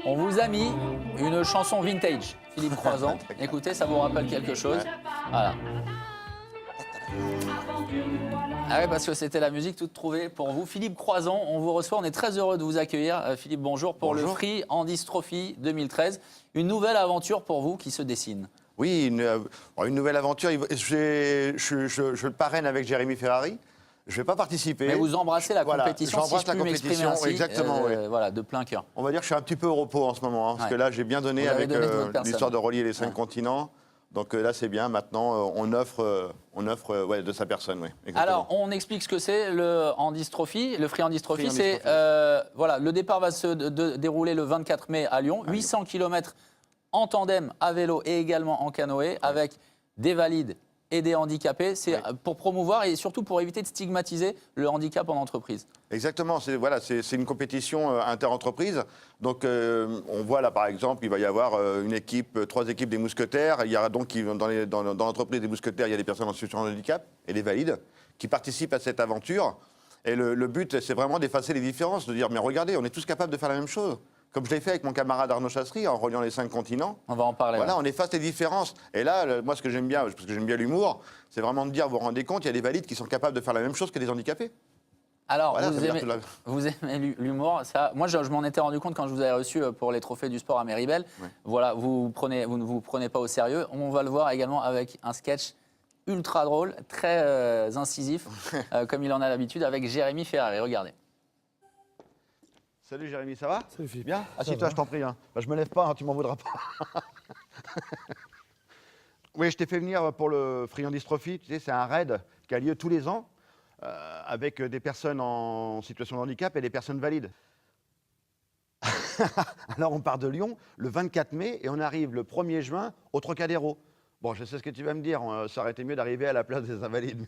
On vous a mis une chanson vintage, Philippe Croizant. Écoutez, ça vous rappelle quelque chose? Voilà. Ah oui, parce que c'était la musique toute trouvée pour vous. Philippe Croizant, on vous reçoit, on est très heureux de vous accueillir. Philippe, bonjour, pour le Free Handis Trophy 2013. Une nouvelle aventure pour vous qui se dessine. Oui, une nouvelle aventure. Je le parraine avec Jérémy Ferrari. Je ne vais pas participer. Mais vous embrassez la compétition, si je puis m'exprimer ainsi, exactement, oui. voilà, de plein cœur. On va dire que je suis un petit peu au repos en ce moment, parce que là, j'ai bien donné avec l'histoire de relier les 5 continents. Donc là, c'est bien. Maintenant, on offre de sa personne. Oui, alors, on explique ce que c'est le Handis Trophy. Le Free Handis Trophy, c'est voilà, le départ va se dérouler le 24 mai à Lyon. 800 km en tandem, à vélo et également en canoë, avec des valides et des handicapés. C'est pour promouvoir et surtout pour éviter de stigmatiser le handicap en entreprise. Exactement, c'est une compétition inter-entreprise. Donc on voit là par exemple, il va y avoir 3 équipes des mousquetaires. Il y aura donc dans l'entreprise des mousquetaires, il y a des personnes en situation de handicap et des valides qui participent à cette aventure. Et le but, c'est vraiment d'effacer les différences, de dire mais regardez, on est tous capables de faire la même chose. Comme je l'ai fait avec mon camarade Arnaud Chasserie en reliant les 5 continents. On va en parler. Voilà, on efface les différences. Et là, moi, ce que j'aime bien, parce que j'aime bien l'humour, c'est vraiment de dire, vous vous rendez compte, il y a des valides qui sont capables de faire la même chose que des handicapés. Alors, voilà, vous aimez l'humour. Moi, je m'en étais rendu compte quand je vous avais reçu pour les trophées du sport à Méribel. Voilà, vous ne vous prenez pas au sérieux. On va le voir également avec un sketch ultra drôle, très incisif, comme il en a l'habitude, avec Jérémy Ferrari. Regardez. Salut Jérémy, ça va? Salut Philippe. Bien? Assieds-toi, je t'en prie. Hein. Bah, je me lève pas, hein, tu m'en voudras pas. Oui, je t'ai fait venir pour le Free Handis Trophy. Tu sais, c'est un raid qui a lieu tous les ans avec des personnes en situation de handicap et des personnes valides. Alors, on part de Lyon le 24 mai et on arrive le 1er juin au Trocadéro. Bon, je sais ce que tu vas me dire. Ça aurait été mieux d'arriver à la place des Invalides.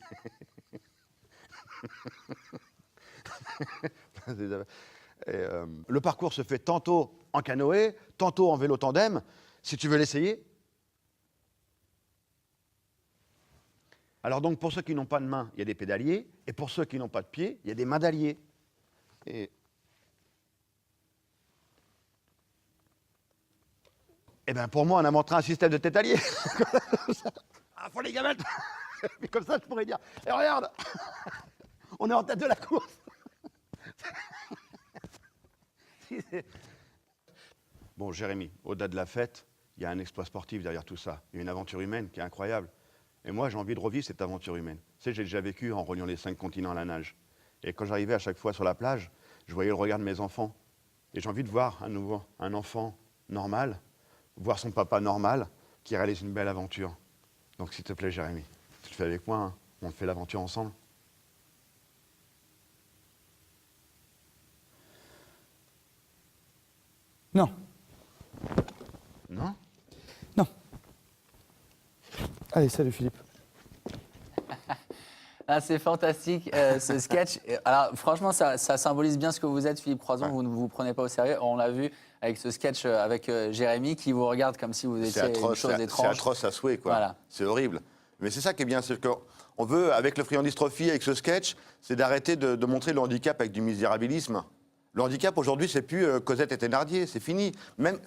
Et, le parcours se fait tantôt en canoë, tantôt en vélo tandem. Si tu veux l'essayer. Alors donc, pour ceux qui n'ont pas de main, il y a des pédaliers. Et pour ceux qui n'ont pas de pied, il y a des madaliers. Et bien, pour moi, on a montré un système de tétalier. Ah, faut les gamètes. Mais comme ça, je pourrais dire, et regarde, on est en tête de la course. Bon, Jérémy, au-delà de la fête, il y a un exploit sportif derrière tout ça. Il y a une aventure humaine qui est incroyable. Et moi, j'ai envie de revivre cette aventure humaine. Tu sais, j'ai déjà vécu en reliant les 5 continents à la nage. Et quand j'arrivais à chaque fois sur la plage, je voyais le regard de mes enfants. Et j'ai envie de voir à nouveau un enfant normal, voir son papa normal, qui réalise une belle aventure. Donc, s'il te plaît, Jérémy, tu le fais avec moi, hein. On fait l'aventure ensemble. Non. Non? Non. Allez, salut Philippe. Ah, c'est fantastique ce sketch. Alors franchement, ça symbolise bien ce que vous êtes, Philippe Croizant. Vous ne vous prenez pas au sérieux. On l'a vu avec ce sketch avec Jérémy qui vous regarde comme si vous étiez une chose étrange. C'est atroce à souhait, quoi. Voilà. C'est horrible. Mais c'est ça qui est bien, c'est qu'on veut, avec le Free Handis Trophy, avec ce sketch, c'est d'arrêter de montrer le handicap avec du misérabilisme. Le handicap, aujourd'hui, c'est plus Cosette et Thénardier, c'est fini. Même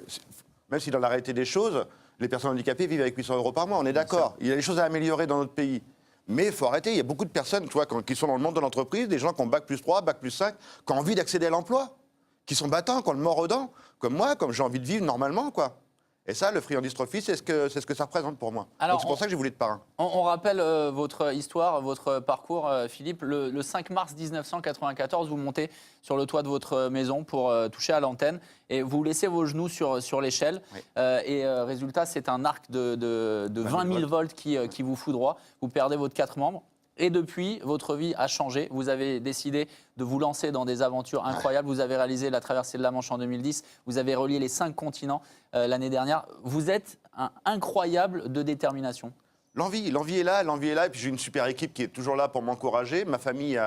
si dans la réalité des choses, les personnes handicapées vivent avec 800 € par mois, on est d'accord. Il y a des choses à améliorer dans notre pays. Mais il faut arrêter, il y a beaucoup de personnes, tu vois, qui sont dans le monde de l'entreprise, des gens qui ont Bac+3, Bac+5, qui ont envie d'accéder à l'emploi, qui sont battants, qui ont le mort aux dents, comme moi, comme j'ai envie de vivre normalement, quoi. Et ça, le Free Handis Trophy, c'est ce que ça représente pour moi. Donc c'est pour ça que j'ai voulu être parrain. On rappelle votre histoire, votre parcours, Philippe. Le 5 mars 1994, vous montez sur le toit de votre maison pour toucher à l'antenne et vous laissez vos genoux sur l'échelle. Oui. Résultat, c'est un arc de 20 000 volts qui vous fout droit. Vous perdez votre 4 membres. Et depuis, votre vie a changé. Vous avez décidé de vous lancer dans des aventures incroyables. Vous avez réalisé la traversée de la Manche en 2010. Vous avez relié les 5 continents l'année dernière. Vous êtes incroyable de détermination. L'envie est là. Et puis j'ai une super équipe qui est toujours là pour m'encourager. Ma famille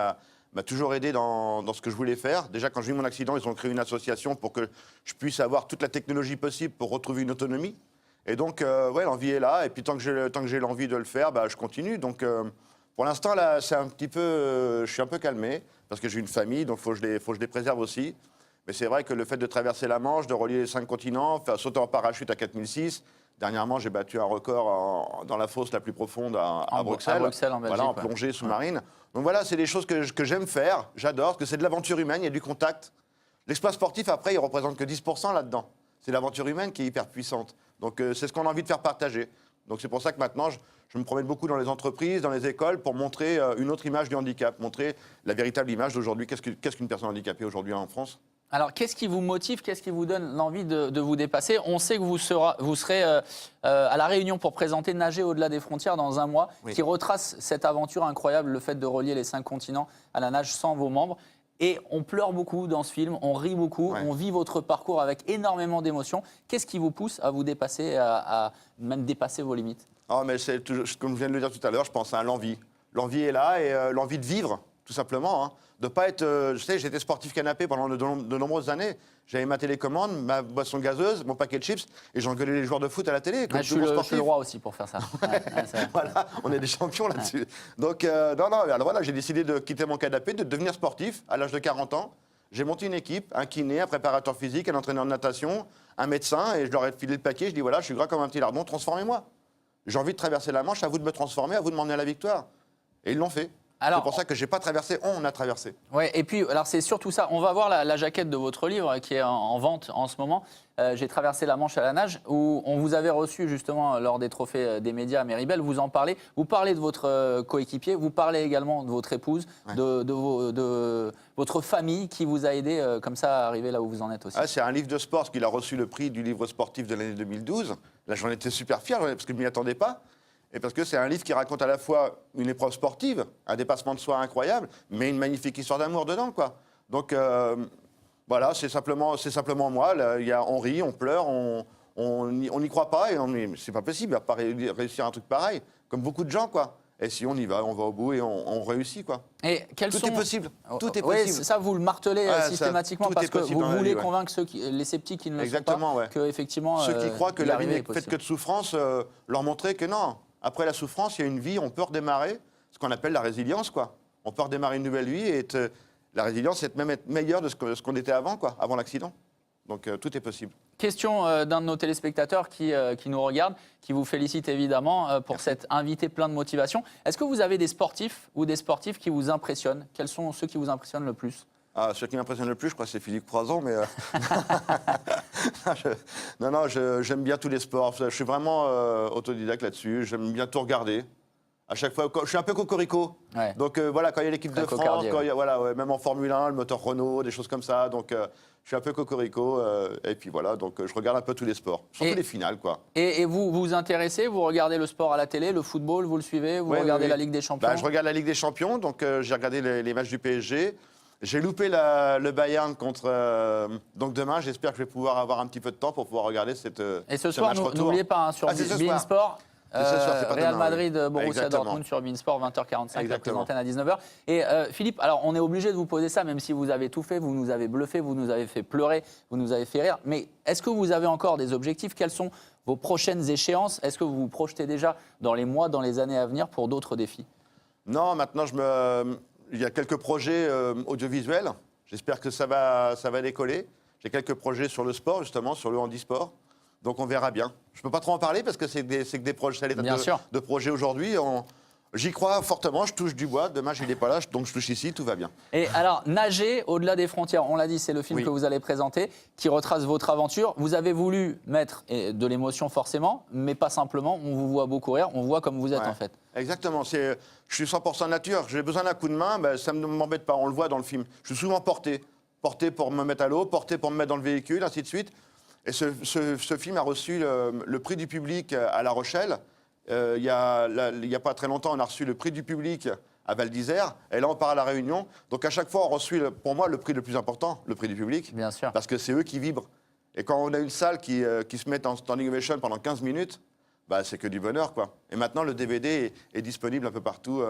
m'a toujours aidé dans ce que je voulais faire. Déjà, quand j'ai eu mon accident, ils ont créé une association pour que je puisse avoir toute la technologie possible pour retrouver une autonomie. Et donc, l'envie est là. Et puis tant que j'ai l'envie de le faire, je continue. Donc, pour l'instant, là, c'est un petit peu, je suis un peu calmé parce que j'ai une famille, donc faut que je les préserve aussi. Mais c'est vrai que le fait de traverser la Manche, de relier les 5 continents, faire sauter en parachute à 4006, dernièrement j'ai battu un record dans la fosse la plus profonde à Bruxelles. À Bruxelles, en Belgique. Voilà, en plongée sous-marine. Donc voilà, c'est des choses que j'aime faire, j'adore, parce que c'est de l'aventure humaine, il y a du contact. L'exploit sportif, après, il ne représente que 10% là-dedans. C'est l'aventure humaine qui est hyper puissante. Donc c'est ce qu'on a envie de faire partager. Donc c'est pour ça que maintenant, je me promène beaucoup dans les entreprises, dans les écoles, pour montrer une autre image du handicap, montrer la véritable image d'aujourd'hui. Qu'est-ce qu'une personne handicapée aujourd'hui en France ? Alors, qu'est-ce qui vous motive, qu'est-ce qui vous donne l'envie de vous dépasser ? On sait que vous serez à La Réunion pour présenter Nager au-delà des frontières dans un mois, qui retrace cette aventure incroyable, le fait de relier les 5 continents à la nage sans vos membres. Et on pleure beaucoup dans ce film, on rit beaucoup, on vit votre parcours avec énormément d'émotions. Qu'est-ce qui vous pousse à vous dépasser, à même dépasser vos limites ? Oh, mais c'est comme je viens de le dire tout à l'heure, je pense à l'envie. L'envie est là et l'envie de vivre, tout simplement. Hein. De pas être, je sais, j'étais sportif canapé pendant de nombreuses années. J'avais ma télécommande, ma boisson gazeuse, mon paquet de chips, et j'engueulais les joueurs de foot à la télé. Comme je suis le roi aussi pour faire ça. Voilà, on est des champions là-dessus. Donc, non, alors voilà, j'ai décidé de quitter mon canapé, de devenir sportif à l'âge de 40 ans. J'ai monté une équipe, un kiné, un préparateur physique, un entraîneur de natation, un médecin, et je leur ai filé le paquet. Je dis voilà, je suis gras comme un petit lardon, transformez-moi. J'ai envie de traverser la Manche, à vous de me transformer, à vous de m'emmener à la victoire. Et ils l'ont fait. C'est pour ça que je n'ai pas traversé, on a traversé. Oui, et puis, alors c'est surtout ça. On va voir la jaquette de votre livre qui est en vente en ce moment. J'ai traversé la Manche à la nage, où on vous avait reçu justement lors des trophées des médias à Méribel. Vous en parlez. Vous parlez de votre coéquipier, vous parlez également de votre épouse, de votre famille qui vous a aidé comme ça à arriver là où vous en êtes aussi. C'est un livre de sport, parce qu'il a reçu le prix du livre sportif de l'année 2012. Là, j'en étais super fier, parce que je ne m'y attendais pas. Et parce que c'est un livre qui raconte à la fois une épreuve sportive, un dépassement de soi incroyable, mais une magnifique histoire d'amour dedans, quoi. Donc, voilà, c'est simplement moi. Là, on rit, on pleure, on n'y croit pas, et c'est pas possible, à pas réussir un truc pareil, comme beaucoup de gens, quoi. Et si on y va, on va au bout et on réussit, quoi. Et tout est possible. Tout est possible. Oui, ça, vous le martelez systématiquement parce que vous voulez convaincre les sceptiques qui ne le sont pas, que effectivement, ceux qui croient que la vie n'est possible. faite que de souffrance, leur montrer que non. Après la souffrance, il y a une vie, on peut redémarrer, ce qu'on appelle la résilience, quoi. On peut redémarrer une nouvelle vie et la résilience, c'est même être meilleur de ce qu'on était avant, quoi, avant l'accident. Donc tout est possible. Question d'un de nos téléspectateurs qui nous regarde, qui vous félicite évidemment pour cet invité plein de motivation. Est-ce que vous avez des sportifs ou des sportifs qui vous impressionnent ? Quels sont ceux qui vous impressionnent le plus ? Ceux qui m'impressionnent le plus, je crois que c'est Philippe Croizon, mais j'aime bien tous les sports. Je suis vraiment autodidacte là-dessus. J'aime bien tout regarder. À chaque fois, je suis un peu cocorico. Ouais. Donc voilà, quand il y a l'équipe de France, même en Formule 1, le moteur Renault, des choses comme ça. Donc je suis un peu cocorico. Et puis voilà, donc je regarde un peu tous les sports, surtout les finales, quoi. Et vous vous intéressez, vous regardez le sport à la télé, le football, vous le suivez, vous regardez la Ligue des Champions ? Je regarde la Ligue des Champions, donc j'ai regardé les matchs du PSG. J'ai loupé le Bayern contre... donc demain, j'espère que je vais pouvoir avoir un petit peu de temps pour pouvoir regarder cette Et ce soir, n'oubliez pas, sur beIN Sport, Real Madrid, Borussia Dortmund sur beIN Sport, 20h45, la prise d'antenne à 19h. Et Philippe, alors on est obligé de vous poser ça, même si vous avez tout fait, vous nous avez bluffé, vous nous avez fait pleurer, vous nous avez fait rire. Mais est-ce que vous avez encore des objectifs ? Quelles sont vos prochaines échéances ? Est-ce que vous vous projetez déjà dans les mois, dans les années à venir pour d'autres défis ? Non, maintenant il y a quelques projets audiovisuels. J'espère que ça va décoller. J'ai quelques projets sur le sport, justement, sur le handisport. Donc on verra bien. Je ne peux pas trop en parler parce que c'est que des projets de projets aujourd'hui. J'y crois fortement, je touche du bois. Demain, je n'ai pas là, donc je touche ici, tout va bien. Et alors, Nager au-delà des frontières, on l'a dit, c'est le film que vous allez présenter, qui retrace votre aventure. Vous avez voulu mettre de l'émotion forcément, mais pas simplement. On vous voit beaucoup rire, on voit comme vous êtes en fait. Exactement. Je suis 100% nature. J'ai besoin d'un coup de main, ça ne m'embête pas. On le voit dans le film. Je suis souvent porté. Porté pour me mettre à l'eau, porté pour me mettre dans le véhicule, ainsi de suite. Et ce film a reçu le prix du public à La Rochelle. Il y a pas très longtemps, on a reçu le prix du public à Val d'Isère. Et là, on part à La Réunion. Donc, à chaque fois, on reçoit, pour moi, le prix le plus important, le prix du public. Bien sûr. Parce que c'est eux qui vibrent. Et quand on a une salle qui se met en standing ovation pendant 15 minutes, bah, c'est que du bonheur, quoi. Et maintenant, le DVD est disponible un peu partout.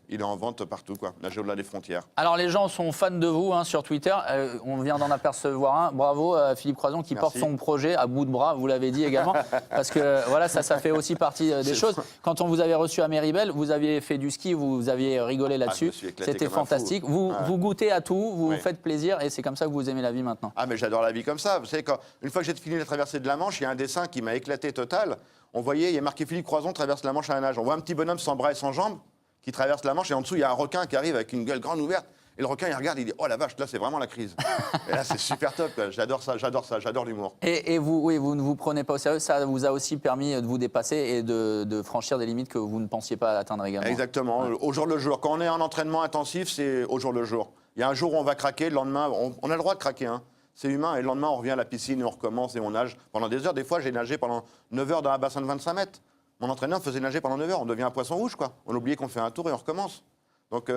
Il est en vente partout, quoi. Là, j'ai au-delà des frontières. Alors, les gens sont fans de vous sur Twitter. On vient d'en apercevoir un. Bravo, Philippe Croison, qui porte son projet à bout de bras, vous l'avez dit également. Parce que, voilà, ça fait aussi partie des choses. Quand on vous avait reçu à Méribel, vous aviez fait du ski, vous aviez rigolé là-dessus. C'était fantastique. Vous goûtez à tout, vous vous faites plaisir, et c'est comme ça que vous aimez la vie maintenant. Ah, mais j'adore la vie comme ça. Vous savez, une fois que j'ai fini la traversée de la Manche, il y a un dessin qui m'a éclaté total. On voyait, il y a marqué Philippe Croison traverse la Manche à la nage. On voit un petit bonhomme sans bras et sans jambes qui traverse la Manche, et en dessous, il y a un requin qui arrive avec une gueule grande ouverte. Et le requin, il regarde, il dit « Oh la vache, là, c'est vraiment la crise. » Et là, c'est super top. J'adore ça, j'adore l'humour. Et vous, oui, vous ne vous prenez pas au sérieux. Ça vous a aussi permis de vous dépasser et de franchir des limites que vous ne pensiez pas atteindre également. Exactement, au jour le jour. Quand on est en entraînement intensif, c'est au jour le jour. Il y a un jour où on va craquer, le lendemain, on a le droit de craquer, hein. C'est humain, et le lendemain, on revient à la piscine et on recommence et on nage pendant des heures. Des fois, j'ai nagé pendant 9 heures dans un bassin de 25 mètres. Mon entraîneur faisait nager pendant 9 heures. On devient un poisson rouge, quoi. On oublie qu'on fait un tour et on recommence. Donc,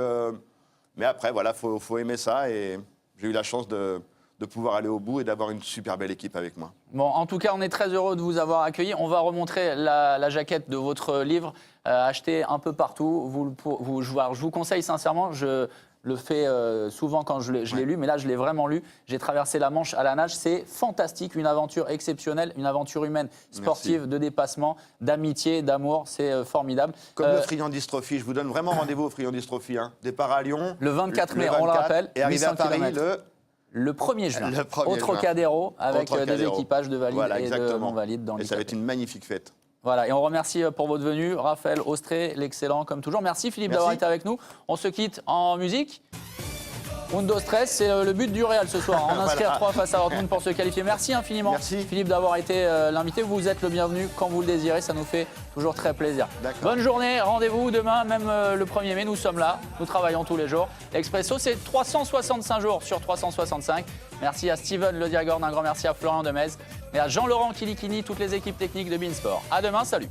mais après, voilà, faut aimer ça. Et j'ai eu la chance de pouvoir aller au bout et d'avoir une super belle équipe avec moi. Bon, en tout cas, on est très heureux de vous avoir accueilli. On va remontrer la jaquette de votre livre, acheté un peu partout. Je vous conseille sincèrement, je le fais souvent quand je l'ai lu, mais là, je l'ai vraiment lu. J'ai traversé la Manche à la nage. C'est fantastique, une aventure exceptionnelle, une aventure humaine, sportive, de dépassement, d'amitié, d'amour. C'est formidable. Comme le Friandise Trophy, je vous donne vraiment rendez-vous au Friandise Trophy. Hein. Départ à Lyon. Le 24 mai, on le rappelle. Et arrivé à Paris le 1er juin. Au juin. Trocadéro, avec des équipages de valides et de non-valides dans et ça va être une magnifique fête. Voilà, et on remercie pour votre venue, Raphaël Austré, l'excellent comme toujours. Merci Philippe d'avoir été avec nous. On se quitte en musique. Undo Stress, c'est le but du Real ce soir. En inscrire 3 face à Dortmund pour se qualifier. Merci infiniment, Philippe, d'avoir été l'invité. Vous êtes le bienvenu quand vous le désirez. Ça nous fait toujours très plaisir. Bonne journée. Rendez-vous demain, même le 1er mai. Nous sommes là. Nous travaillons tous les jours. L'Expresso, c'est 365 jours sur 365. Merci à Steven Le Diagorne. Un grand merci à Florian Demez et à Jean-Laurent Kilikini, toutes les équipes techniques de Beansport. À demain. Salut.